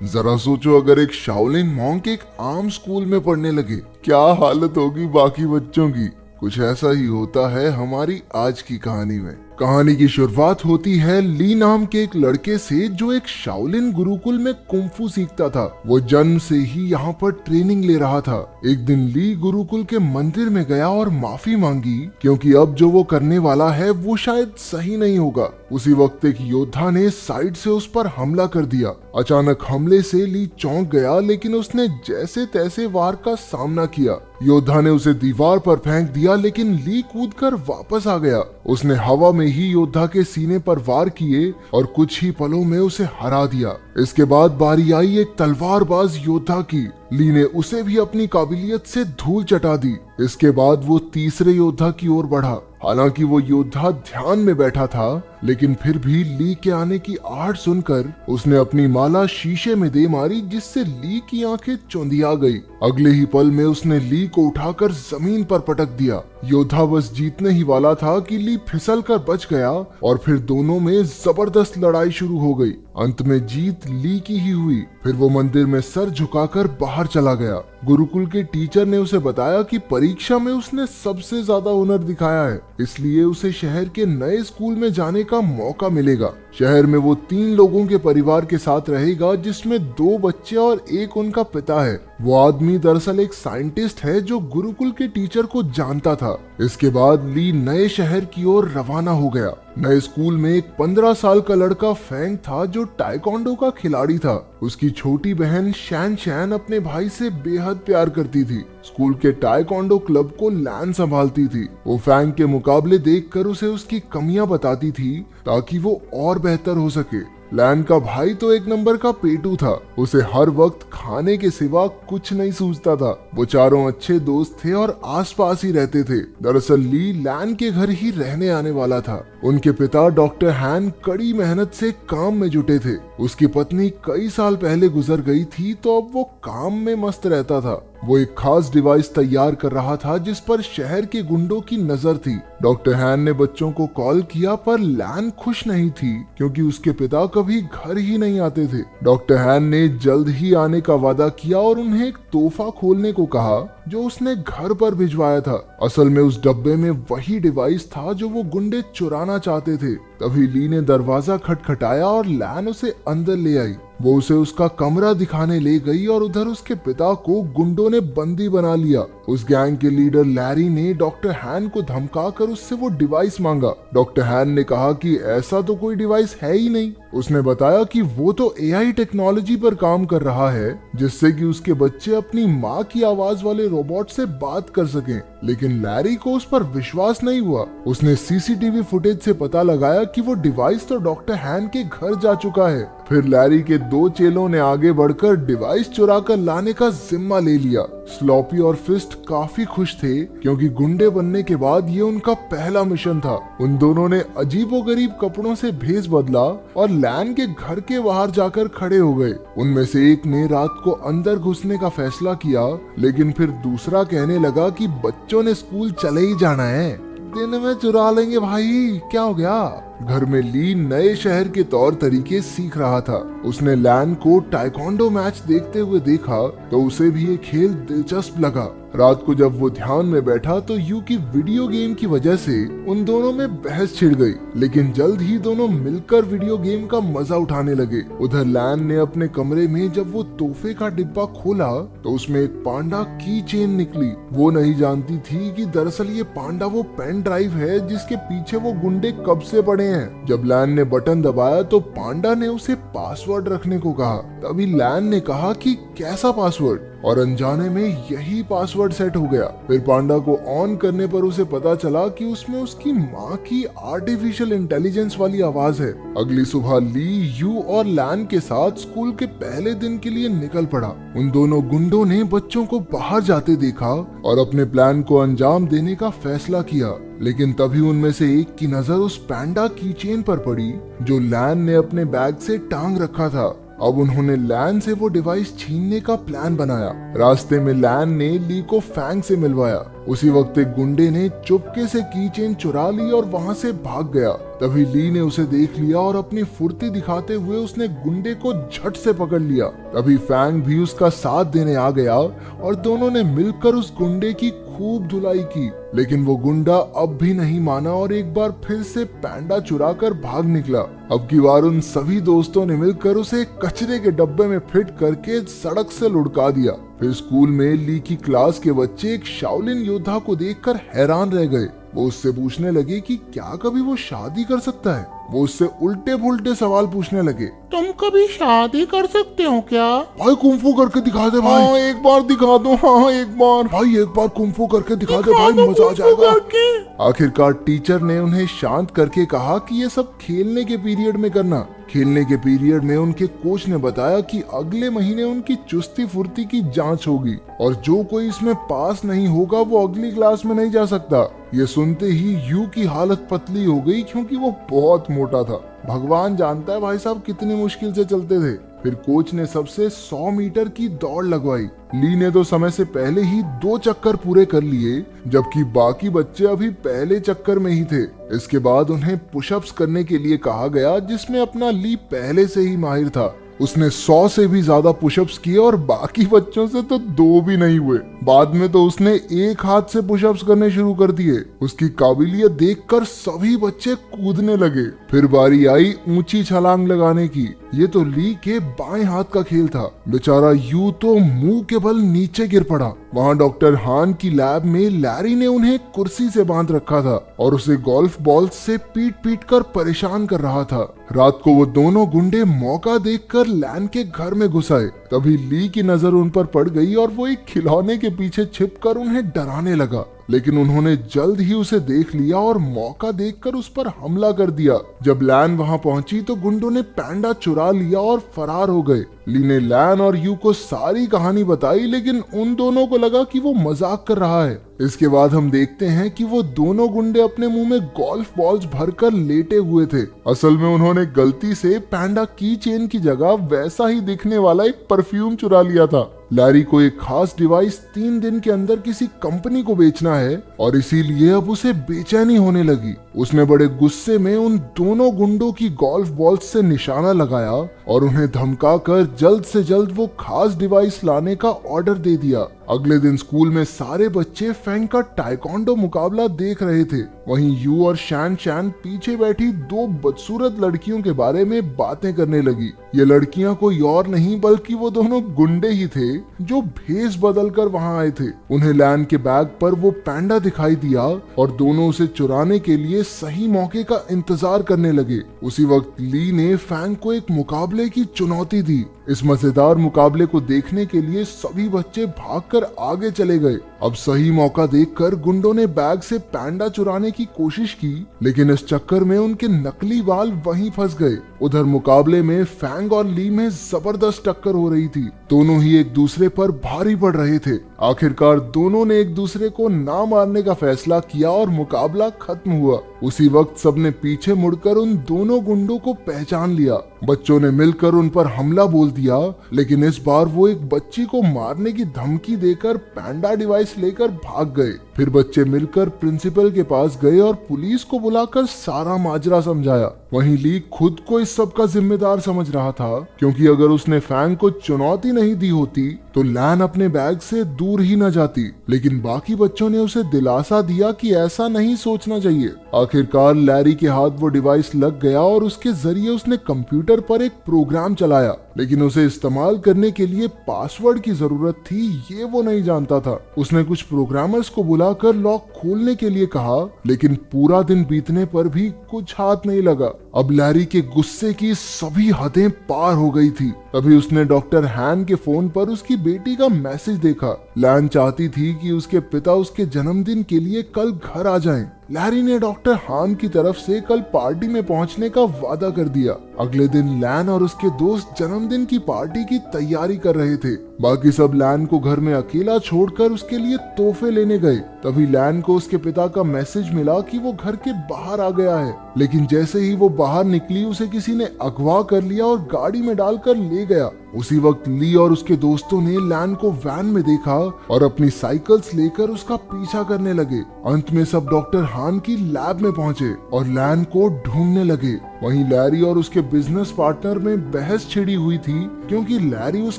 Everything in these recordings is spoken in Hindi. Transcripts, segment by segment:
जरा सोचो, अगर एक शाओलिन मॉन्क एक आम स्कूल में पढ़ने लगे, क्या हालत होगी बाकी बच्चों की। कुछ ऐसा ही होता है हमारी आज की कहानी में। कहानी की शुरुआत होती है ली नाम के एक लड़के से जो एक शाओलिन गुरुकुल में कुंफू सीखता था। वो जन्म से ही यहाँ पर ट्रेनिंग ले रहा था। एक दिन ली गुरुकुल के मंदिर में गया और माफी मांगी क्योंकि अब जो वो करने वाला है वो शायद सही नहीं होगा। उसी वक्त एक योद्धा ने साइड से उस पर हमला कर दिया। अचानक हमले से ली चौंक गया, लेकिन उसने जैसे तैसे वार का सामना किया। योद्धा ने उसे दीवार पर फेंक दिया, लेकिन ली कूदकर वापस आ गया। उसने हवा में ही योद्धा के सीने पर वार किए और कुछ ही पलों में उसे हरा दिया। इसके बाद बारी आई एक तलवारबाज योद्धा की। ली ने उसे भी अपनी काबिलियत से धूल चटा दी। इसके बाद वो तीसरे योद्धा की ओर बढ़ा। हालांकि वो योद्धा ध्यान में बैठा था, लेकिन फिर भी ली के आने की आहट सुनकर उसने अपनी माला शीशे में दे मारी, जिससे ली की आंखें चौंधिया गई। अगले ही पल में उसने ली को उठाकर जमीन पर पटक दिया। योद्धा बस जीतने ही वाला था कि ली फिसल कर बच गया और फिर दोनों में जबरदस्त लड़ाई शुरू हो गई। अंत में जीत ली की ही हुई। फिर वो मंदिर में सर झुकाकर बाहर चला गया। गुरुकुल के टीचर ने उसे बताया कि परीक्षा में उसने सबसे ज्यादा हुनर दिखाया है, इसलिए उसे शहर के नए स्कूल में जाने का मौका मिलेगा। शहर में वो 3 लोगों के परिवार के साथ रहेगा, जिसमें 2 बच्चे और एक उनका पिता है। वो आदमी दरअसल एक साइंटिस्ट है जो गुरुकुल के टीचर को जानता था। इसके बाद ली नए शहर की ओर रवाना हो गया। नए स्कूल में एक 15 साल का लड़का फैंग था जो टाइकोंडो का खिलाड़ी था। उसकी छोटी बहन शैन शैन अपने भाई से बेहद प्यार करती थी। स्कूल के टाइकोंडो क्लब को लैन संभालती थी। वो फैंग के मुकाबले देखकर उसे उसकी कमियां बताती थी ताकि वो और बेहतर हो सके। लैन का भाई तो एक नंबर का पेटू था। उसे हर वक्त खाने के सिवा कुछ नहीं सूझता था। वो चारों अच्छे दोस्त थे और आसपास ही रहते थे। दरअसल ली लैन के घर ही रहने आने वाला था। उनके पिता डॉक्टर हैन कड़ी मेहनत से काम में जुटे थे। उसकी पत्नी कई साल पहले गुजर गई थी, तो अब वो काम में मस्त रहता था। वो एक खास डिवाइस तैयार कर रहा था जिस पर शहर के गुंडों की नजर थी। डॉक्टर हैन ने बच्चों को कॉल किया, पर लैन खुश नहीं थी क्योंकि उसके पिता कभी घर ही नहीं आते थे। डॉक्टर हैन ने जल्द ही आने का वादा किया और उन्हें एक तोहफा खोलने को कहा जो उसने घर पर भिजवाया था। असल में उस डब्बे में वही डिवाइस था जो वो गुंडे चुराना चाहते थे। तभी ली ने दरवाजा खटखटाया और लैन उसे अंदर ले आई। वो उसे उसका कमरा दिखाने ले गई और उधर उसके पिता को गुंडों ने बंदी बना लिया। उस गैंग के लीडर लैरी ने डॉक्टर हैन को धमकाकर उससे वो डिवाइस मांगा। डॉक्टर हैन ने कहा कि ऐसा तो कोई डिवाइस है ही नहीं। उसने बताया कि वो तो एआई टेक्नोलॉजी पर काम कर रहा है, जिससे कि उसके बच्चे अपनी माँ की आवाज वाले रोबोट से बात कर सकें। लेकिन लैरी को उस पर विश्वास नहीं हुआ। उसने सीसीटीवी फुटेज से पता लगाया कि वो डिवाइस तो डॉक्टर हैन के घर जा चुका है। फिर लैरी के 2 चेलों ने आगे बढ़कर डिवाइस चुरा कर लाने का जिम्मा ले लिया। स्लॉपी और फिस्ट काफी खुश थे क्योंकि गुंडे बनने के बाद ये उनका पहला मिशन था। उन दोनों ने अजीबोगरीब कपड़ों से भेस बदला और लैन के घर के बाहर जाकर खड़े हो गए। उनमें से एक ने रात को अंदर घुसने का फैसला किया, लेकिन फिर दूसरा कहने लगा कि बच्चों ने स्कूल चले ही जाना है, दिन में चुरा लेंगे भाई, क्या हो गया। घर में ली नए शहर के तौर तरीके सीख रहा था। उसने लैन को टाइकोंडो मैच देखते हुए देखा तो उसे भी ये खेल दिलचस्प लगा। रात को जब वो ध्यान में बैठा तो यू की वीडियो गेम की वजह से उन दोनों में बहस छिड़ गई, लेकिन जल्द ही दोनों मिलकर वीडियो गेम का मजा उठाने लगे। उधर लैन ने अपने कमरे में जब वो तोहफे का डिब्बा खोला तो उसमें एक पांडा की चेन निकली। वो नहीं जानती थी कि दरअसल ये पांडा वो पेन ड्राइव है जिसके पीछे वो गुंडे कब से पड़े हैं। जब लैन ने बटन दबाया तो पांडा ने उसे पासवर्ड रखने को कहा। तभी लैन ने कहा कि कैसा पासवर्ड, और अनजाने में यही पासवर्ड सेट हो गया। फिर पांडा को ऑन करने पर उसे पता चला कि उसमें उसकी माँ की आर्टिफिशियल इंटेलिजेंस वाली आवाज है। अगली सुबह ली, यू और लैन के साथ स्कूल के पहले दिन के लिए निकल पड़ा। उन दोनों गुंडों ने बच्चों को बाहर जाते देखा और अपने प्लान को अंजाम देने का फैसला किया, लेकिन तभी उनमें से एक की नजर उस पैंडा की चेन पर पड़ी जो लैन ने अपने बैग से टांग रखा था। अब उन्होंने लैन से वो डिवाइस छीनने का प्लान बनाया। रास्ते में लैन ने ली को फैंग से मिलवाया। उसी वक्त एक गुंडे ने चुपके से की चेन चुरा ली और वहां से भाग गया। तभी ली ने उसे देख लिया और अपनी फुर्ती दिखाते हुए उसने गुंडे को झट से पकड़ लिया। तभी फैंग भी उसका साथ देने आ गया और दोनों ने मिलकर उस गुंडे की खूब धुलाई की। लेकिन वो गुंडा अब भी नहीं माना और एक बार फिर से पैंडा चुरा कर भाग निकला। अब की बार उन सभी दोस्तों ने मिलकर उसे कचरे के डब्बे में फिट करके सड़क से लुढ़का दिया। फिर स्कूल में ली की क्लास के बच्चे एक शाओलिन योद्धा को देखकर हैरान रह गए। वो उससे पूछने लगे कि क्या कभी वो शादी कर सकता है। वो उससे उल्टे पुल्टे सवाल पूछने लगे। तुम कभी शादी कर सकते हो क्या? भाई कुंफू करके दिखा दे भाई। हाँ एक बार दिखा दो। हाँ एक बार भाई, एक बार कुंफू करके दिखा दे भाई, मजा आ जाएगा। आखिरकार टीचर ने उन्हें शांत करके कहा कि ये सब खेलने के पीरियड में करना। खेलने के पीरियड में उनके कोच ने बताया कि अगले महीने उनकी चुस्ती फुर्ती की जांच होगी और जो कोई इसमें पास नहीं होगा वो अगली क्लास में नहीं जा सकता। ये सुनते ही यू की हालत पतली हो गई क्योंकि वो बहुत मोटा था। भगवान जानता है भाई साहब कितनी मुश्किल से चलते थे। फिर कोच ने सबसे 100 मीटर की दौड़ लगवाई। ली ने तो समय से पहले ही 2 चक्कर पूरे कर लिए, जबकि बाकी बच्चे अभी पहले चक्कर में ही थे। इसके बाद उन्हें पुशअप्स करने के लिए कहा गया, जिसमें अपना ली पहले से ही माहिर था। उसने 100 से भी ज्यादा पुशअप्स किए और बाकी बच्चों से तो 2 भी नहीं हुए। बाद में तो उसने एक हाथ से पुशअप्स करने शुरू कर दिए। उसकी काबिलियत देखकर सभी बच्चे कूदने लगे। फिर बारी आई ऊंची छलांग लगाने की। ये तो ली के बाएं हाथ का खेल था। बेचारा यू तो मुंह के बल नीचे गिर पड़ा। वहाँ डॉक्टर हान की लैब में लैरी ने उन्हें कुर्सी से बांध रखा था और उसे गोल्फ बॉल से पीट पीट कर परेशान कर रहा था। रात को वो दोनों गुंडे मौका देखकर लैन के घर में घुस आए। तभी ली की नजर उन पर पड़ गई और वो एक खिलौने के पीछे छिपकर उन्हें डराने लगा। लेकिन उन्होंने जल्द ही उसे देख लिया और मौका देखकर उस पर हमला कर दिया। जब लैन वहां पहुंची तो गुंडों ने पैंडा चुरा लिया और फरार हो गए। ली ने लैन और यू को सारी कहानी बताई, लेकिन उन दोनों को लगा कि वो मजाक कर रहा है। इसके बाद हम देखते हैं कि वो दोनों गुंडे अपने मुंह में गोल्फ बॉल्स भरकर लेटे हुए थे। असल में उन्होंने गलती से पैंडा की चेन की जगह वैसा ही दिखने वाला एक परफ्यूम चुरा लिया था। लैरी को एक खास डिवाइस 3 दिन के अंदर किसी कंपनी को बेचना है और इसीलिए अब उसे बेचैनी होने लगी। उसने बड़े गुस्से में उन दोनों गुंडों की गोल्फ बॉल्स से निशाना लगाया और उन्हें धमकाकर जल्द से जल्द वो खास डिवाइस लाने का ऑर्डर दे दिया। अगले दिन स्कूल में सारे बच्चे फैंग का टाइकोंडो मुकाबला देख रहे थे। वहीं यू और शैन शैन पीछे बैठी 2 बदसूरत लड़कियों के बारे में बातें करने लगी। ये लड़कियां कोई और नहीं बल्कि वो दोनों गुंडे ही थे जो भेष बदल कर वहां आए थे। उन्हें लैन के बैग पर वो पैंडा दिखाई दिया और दोनों उसे चुराने के लिए सही मौके का इंतजार करने लगे। उसी वक्त ली ने फैंग को एक मुकाबले की चुनौती दी। इस मजेदार मुकाबले को देखने के लिए सभी बच्चे भागकर आगे चले गए। अब सही मौका देखकर गुंडों ने बैग से पैंडा चुराने की कोशिश की, लेकिन इस चक्कर में उनके नकली बाल वहीं फंस गए। उधर मुकाबले में फैंग और ली में जबरदस्त टक्कर हो रही थी। दोनों ही एक दूसरे पर भारी पड़ रहे थे। आखिरकार दोनों ने एक दूसरे को ना मारने का फैसला किया और मुकाबला खत्म हुआ। उसी वक्त सबने पीछे मुड़कर उन दोनों गुंडों को पहचान लिया। बच्चों ने मिलकर उन पर हमला बोल दिया, लेकिन इस बार वो एक बच्ची को मारने की धमकी देकर पैंडा डिवाइस लेकर भाग गए। फिर बच्चे मिलकर प्रिंसिपल के पास गए और पुलिस को बुलाकर सारा माजरा समझाया। वहीं ली खुद को इस सब का जिम्मेदार समझ रहा था, क्योंकि अगर उसने फैंग को चुनौती नहीं दी होती तो लैन अपने बैग से दूर ही न जाती। लेकिन बाकी बच्चों ने उसे दिलासा दिया कि ऐसा नहीं सोचना चाहिए। आखिरकार लैरी के हाथ वो डिवाइस लग गया और उसके जरिए उसने कंप्यूटर पर एक प्रोग्राम चलाया, लेकिन उसे इस्तेमाल करने के लिए पासवर्ड की जरूरत थी, ये वो नहीं जानता था। उसने कुछ प्रोग्रामर्स को बुलाकर लॉक खोलने के लिए कहा, लेकिन पूरा दिन बीतने पर भी कुछ हाथ नहीं लगा। अब लैरी के गुस्से की सभी हदें पार हो गई थी। तभी उसने डॉक्टर हैन के फोन पर उसकी बेटी का मैसेज देखा। लैन चाहती थी कि उसके पिता उसके जन्मदिन के लिए कल घर आ जाएं। लैरी ने डॉक्टर हान की तरफ से कल पार्टी में पहुंचने का वादा कर दिया। अगले दिन लैन और उसके दोस्त जन्मदिन की पार्टी की तैयारी कर रहे थे। बाकी सब लैन को घर में अकेला छोड़कर उसके लिए तोहफे लेने गए। तभी लैन को उसके पिता का मैसेज मिला कि वो घर के बाहर आ गया है। लेकिन जैसे ही वो बाहर निकली उसे किसी ने अगवा कर लिया और गाड़ी में डालकर ले गया। उसी वक्त ली और उसके दोस्तों ने लैन को वैन में देखा और अपनी साइकिल्स लेकर उसका पीछा करने लगे। अंत में सब डॉक्टर हान की लैब में पहुंचे और लैन को ढूंढने लगे। वहीं लैरी और उसके बिजनेस पार्टनर में बहस छिड़ी हुई थी क्योंकि लैरी उस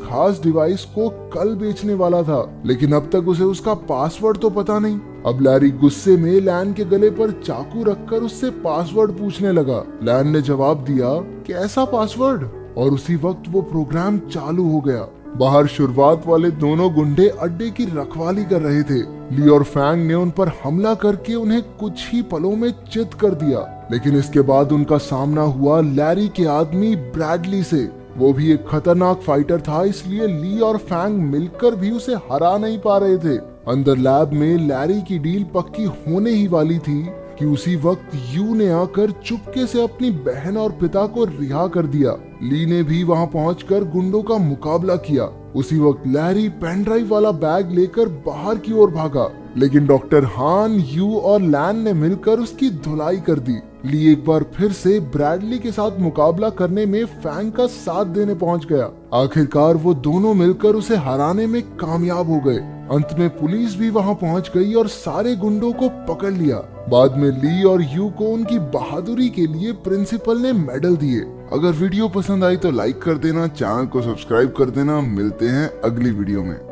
खास डिवाइस को कल बेचने वाला था, लेकिन अब तक उसे उसका पासवर्ड तो पता नहीं। अब लैरी गुस्से में लैन के गले पर चाकू रखकर उससे पासवर्ड पूछने लगा। लैन ने जवाब दिया, कैसा पासवर्ड? और उसी वक्त वो प्रोग्राम चालू हो गया। बाहर शुरुआत वाले दोनों गुंडे अड्डे की रखवाली कर रहे थे। ली और फैंग ने उन पर हमला करके उन्हें कुछ ही पलों में चित कर दिया, लेकिन इसके बाद उनका सामना हुआ लैरी के आदमी ब्रैडली से। वो भी एक खतरनाक फाइटर था, इसलिए ली और फैंग मिलकर भी उसे हरा नहीं पा रहे थे। अंदर लैब में लैरी की डील पक्की होने ही वाली थी कि उसी वक्त यू ने आकर चुपके से अपनी बहन और पिता को रिहा कर दिया। ली ने भी वहां पहुंचकर गुंडों का मुकाबला किया। उसी वक्त लैरी पेन ड्राइव वाला बैग लेकर बाहर की ओर भागा, लेकिन डॉक्टर हान, यू और लैन ने मिलकर उसकी धुलाई कर दी। ली एक बार फिर से ब्रैडली के साथ मुकाबला करने में फैंग का साथ देने पहुंच गया। आखिरकार वो दोनों मिलकर उसे हराने में कामयाब हो गए। अंत में पुलिस भी वहां पहुंच गई और सारे गुंडों को पकड़ लिया। बाद में ली और यू को उनकी बहादुरी के लिए प्रिंसिपल ने मेडल दिए। अगर वीडियो पसंद आई तो लाइक कर देना, चैनल को सब्सक्राइब कर देना। मिलते हैं अगली वीडियो में।